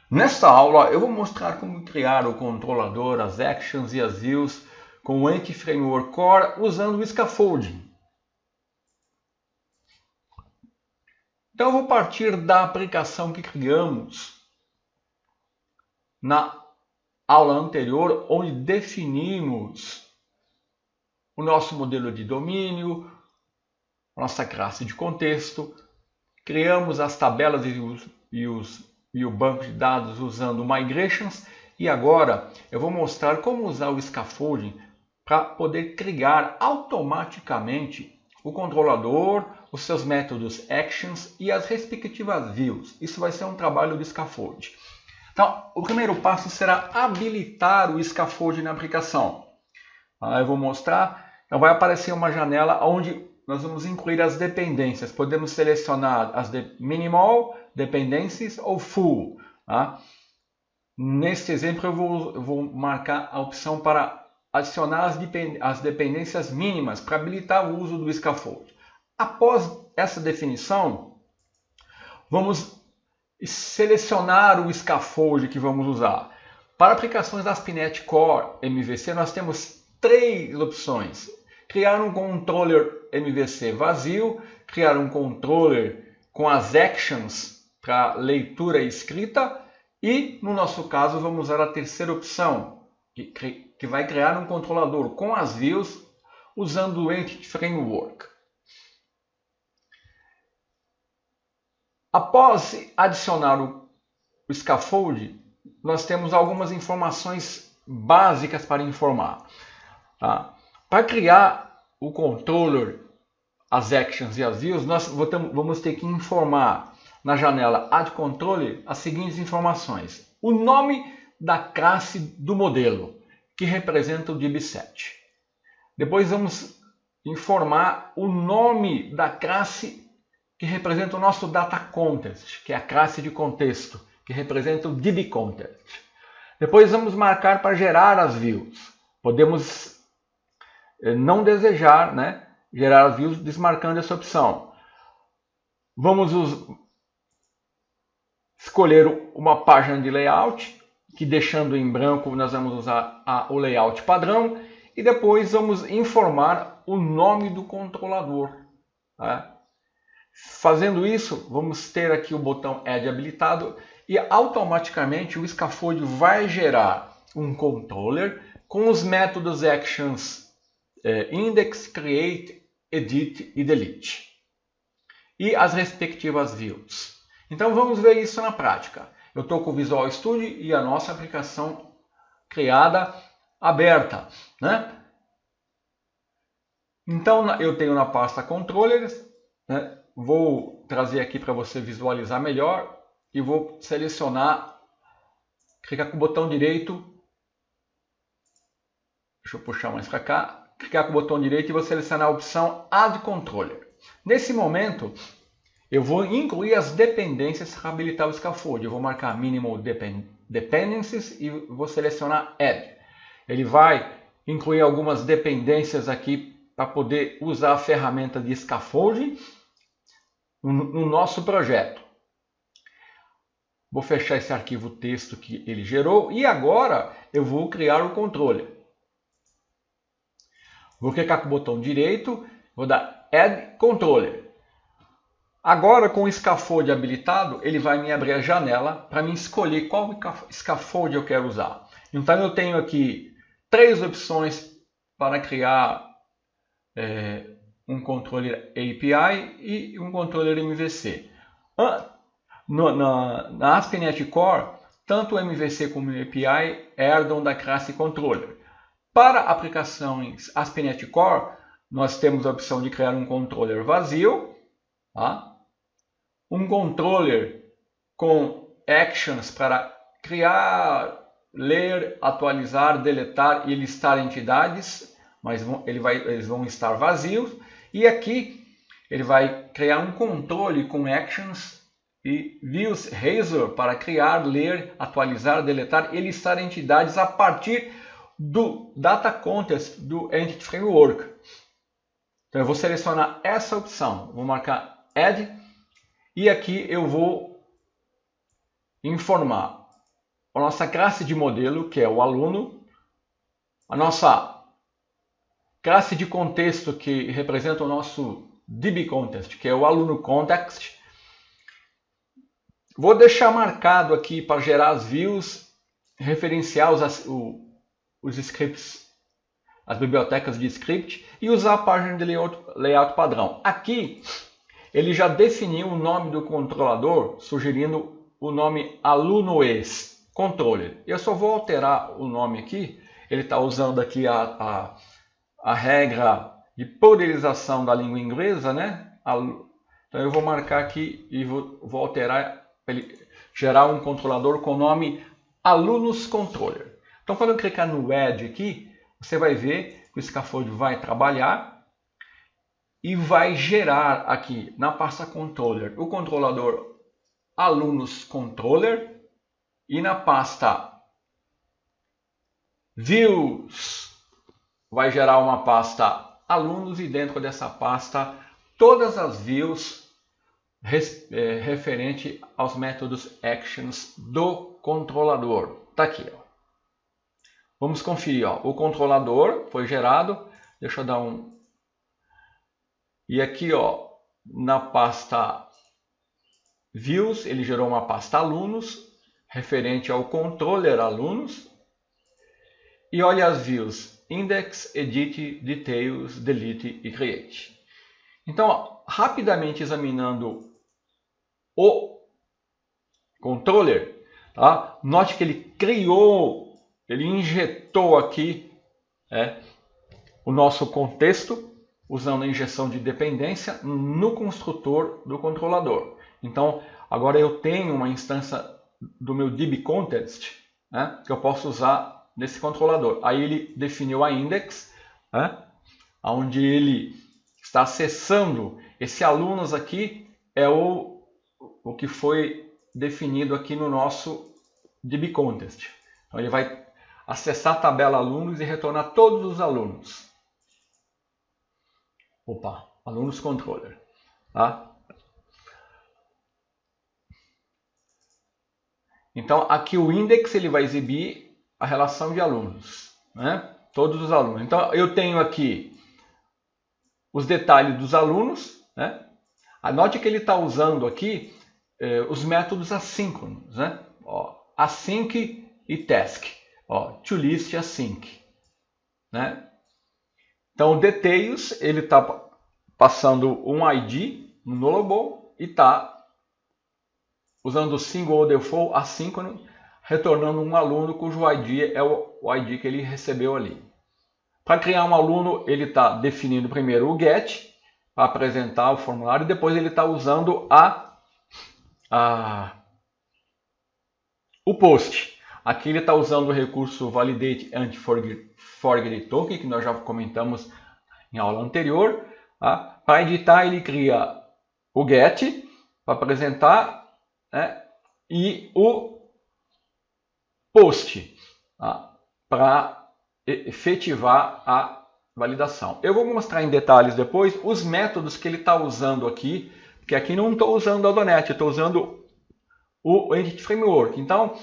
Nesta aula eu vou mostrar como criar o controlador, as actions e as views com o Entity Framework Core usando o Scaffolding. Então eu vou partir da aplicação que criamos na aula anterior, onde definimos o nosso modelo de domínio, nossa classe de contexto, criamos as tabelas e o banco de dados usando migrations, e agora eu vou mostrar como usar o scaffolding para poder criar automaticamente o controlador, os seus métodos actions e as respectivas views. Isso vai ser um trabalho de scaffolding. Então, o primeiro passo será habilitar o scaffolding na aplicação. Eu vou mostrar. Então, vai aparecer uma janela onde nós vamos incluir as dependências. Podemos selecionar as minimal, dependencies ou full. Tá? Neste exemplo, eu vou marcar a opção para adicionar as dependências mínimas para habilitar o uso do scaffold. Após essa definição, vamos selecionar o scaffold que vamos usar. Para aplicações da ASP.NET Core MVC, nós temos três opções. Criar um controller MVC vazio, criar um controller com as actions para leitura e escrita, e no nosso caso vamos usar a terceira opção, que vai criar um controlador com as views usando o Entity Framework. Após adicionar o scaffold, nós temos algumas informações básicas para informar. Tá? Para criar o controller, as actions e as views, nós vamos ter que informar na janela Add Controller as seguintes informações. O nome da classe do modelo, que representa o DB7. Depois vamos informar o nome da classe que representa o nosso Data Context, que é a classe de contexto, que representa o DB Context. Depois vamos marcar para gerar as views. Podemos não desejar, gerar as views desmarcando essa opção. Vamos escolher uma página de layout, que deixando em branco nós vamos usar o layout padrão, e depois vamos informar o nome do controlador. Tá? Fazendo isso, vamos ter aqui o botão Add habilitado e automaticamente o scaffold vai gerar um controller com os métodos actions index, create, edit e delete. E as respectivas views. Então vamos ver isso na prática. Eu estou com o Visual Studio e a nossa aplicação criada, aberta. Então eu tenho na pasta Controllers, vou trazer aqui para você visualizar melhor e vou selecionar, clicar com o botão direito, deixa eu puxar mais para cá, clicar com o botão direito e vou selecionar a opção Add Controller. Nesse momento, eu vou incluir as dependências para habilitar o scaffold. Eu vou marcar Minimal Dependencies e vou selecionar Add. Ele vai incluir algumas dependências aqui para poder usar a ferramenta de scaffolding no nosso projeto. Vou fechar esse arquivo texto que ele gerou e agora eu vou criar o controller. Vou clicar com o botão direito, vou dar Add Controller. Agora, com o scaffold habilitado, ele vai me abrir a janela para me escolher qual scaffold eu quero usar. Então, eu tenho aqui três opções para criar um controller API e um controller MVC. Na ASP.NET Core, tanto o MVC como o API herdam da classe Controller. Para aplicações ASP.NET Core, nós temos a opção de criar um controller vazio, um controller com actions para criar, ler, atualizar, deletar e listar entidades, mas eles vão estar vazios. E aqui ele vai criar um controle com actions e views razor para criar, ler, atualizar, deletar e listar entidades a partir do Data Context do Entity Framework. Então eu vou selecionar essa opção, vou marcar Add e aqui eu vou informar a nossa classe de modelo, que é o aluno, a nossa classe de contexto, que representa o nosso DB-Context, que é o aluno context. Vou deixar marcado aqui para gerar as views, referenciar os scripts, as bibliotecas de script e usar a página de layout padrão. Aqui ele já definiu o nome do controlador, sugerindo o nome alunoes controller. Eu só vou alterar o nome aqui. Ele está usando aqui a regra de poderização da língua inglesa, né? Então eu vou marcar aqui e vou alterar para ele gerar um controlador com o nome alunos controller. Então quando eu clicar no add aqui, você vai ver que o scaffold vai trabalhar e vai gerar aqui na pasta controller o controlador alunos controller e na pasta views vai gerar uma pasta alunos e dentro dessa pasta todas as views referente aos métodos actions do controlador. Tá aqui, ó. Vamos conferir, ó. O controlador foi gerado. Deixa eu dar um. E aqui, ó, na pasta views, ele gerou uma pasta alunos referente ao controller alunos. E olha as views: index, edit, details, delete e create. Então, ó, rapidamente examinando o controller, tá? Note que ele injetou aqui o nosso contexto, usando a injeção de dependência no construtor do controlador. Então, agora eu tenho uma instância do meu DB-Context, né, que eu posso usar nesse controlador. Aí ele definiu a index, onde ele está acessando esse alunos aqui, é o que foi definido aqui no nosso DB-Context. Então ele vai acessar a tabela alunos e retornar todos os alunos. Opa, alunos controller. Tá? Então aqui o index ele vai exibir a relação de alunos, né? Todos os alunos. Então eu tenho aqui os detalhes dos alunos, né? Anote que ele está usando aqui os métodos assíncronos, né? Ó, async e task. Ó, toList e async, né? Então, o details, ele está passando um ID no nullable e está usando o single ou default assíncrono, retornando um aluno cujo ID é o ID que ele recebeu ali. Para criar um aluno, ele está definindo primeiro o get, para apresentar o formulário, e depois ele está usando o post. Aqui ele está usando o recurso validate anti-forgery token, que nós já comentamos em aula anterior. Tá? Para editar, ele cria o get, para apresentar, né? E o post, tá? Para efetivar a validação. Eu vou mostrar em detalhes depois os métodos que ele está usando aqui, porque aqui não estou usando o Aldonet, estou usando o Entity Framework. Então,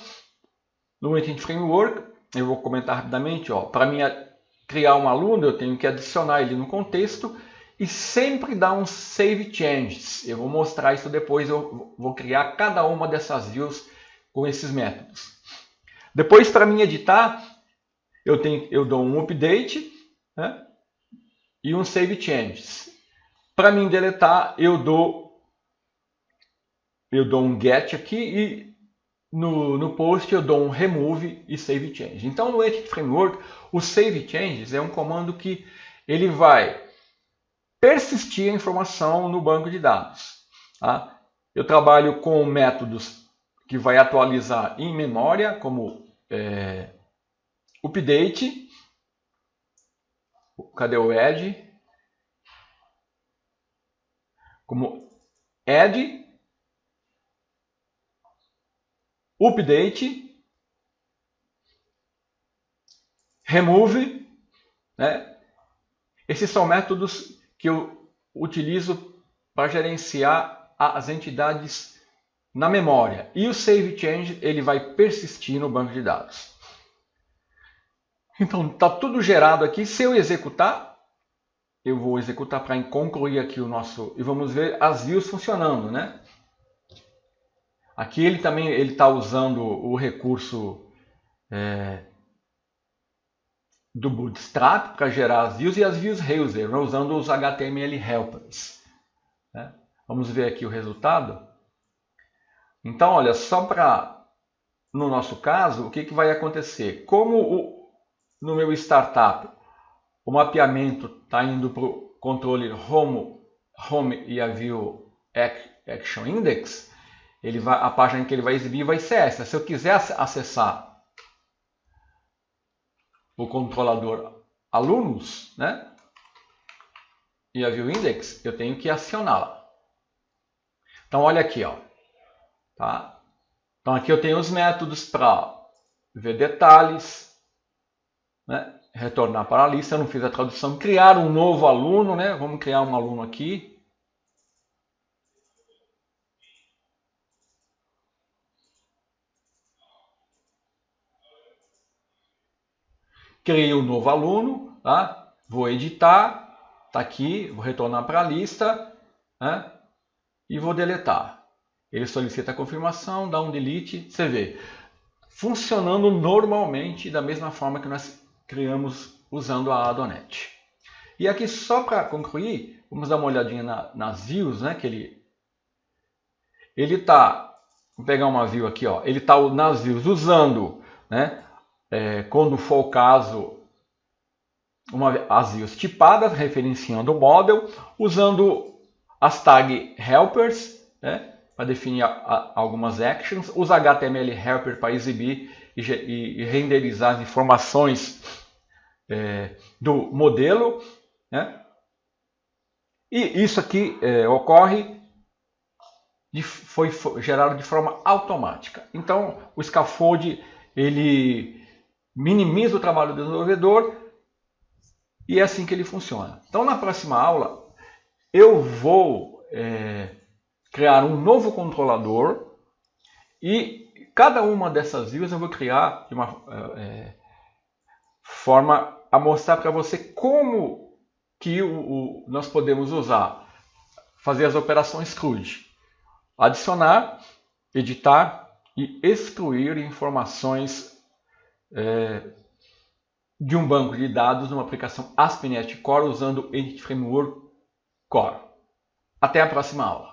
no Entity Framework, eu vou comentar rapidamente, para mim criar um aluno, eu tenho que adicionar ele no contexto e sempre dar um Save Changes. Eu vou mostrar isso depois, eu vou criar cada uma dessas views com esses métodos. Depois, para mim editar, eu dou um Update, né, e um Save Changes. Para mim deletar, eu dou um Get aqui e no post eu dou um Remove e Save Change. Então no Entity Framework, o Save Changes é um comando que ele vai persistir a informação no banco de dados. Tá? Eu trabalho com métodos que vai atualizar em memória, como Update. Cadê o add? Como add, update, remove, né? Esses são métodos que eu utilizo para gerenciar as entidades na memória e o save change ele vai persistir no banco de dados. Então está tudo gerado aqui. Se eu executar, eu vou executar para concluir aqui o nosso e vamos ver as views funcionando, né? Aqui ele também está usando o recurso do Bootstrap para gerar as views e as views user, né? Usando os HTML helpers, né? Vamos ver aqui o resultado. Então, olha, só para, no nosso caso, o que vai acontecer? Como no meu startup o mapeamento está indo para o controle home e a view action index, a página que ele vai exibir vai ser essa. Se eu quiser acessar o controlador alunos, né, e a view index, eu tenho que acioná-la. Então olha aqui, ó, tá? Então aqui eu tenho os métodos para ver detalhes, né, retornar para a lista. Eu não fiz a tradução, criar um novo aluno, né? Vamos criar um aluno aqui. Criei um novo aluno, tá? Vou editar, tá aqui, vou retornar para a lista, né? E vou deletar. Ele solicita a confirmação, dá um delete, você vê. Funcionando normalmente da mesma forma que nós criamos usando a Adonet. E aqui só para concluir, vamos dar uma olhadinha nas views, né? Que ele tá, vou pegar uma view aqui, ó. Ele tá nas views usando, né? Quando for o caso, as views tipadas, referenciando o model, usando as tag helpers, né, para definir algumas actions, os HTML helper para exibir e renderizar as informações do modelo, né? E isso aqui ocorre, foi gerado de forma automática. Então, o scaffold ele minimiza o trabalho do desenvolvedor e é assim que ele funciona. Então, na próxima aula, eu vou criar um novo controlador e cada uma dessas views eu vou criar de uma forma a mostrar para você como que nós podemos fazer as operações CRUD. Adicionar, editar e excluir informações de um banco de dados numa aplicação ASP.NET Core usando o Entity Framework Core. Até a próxima aula.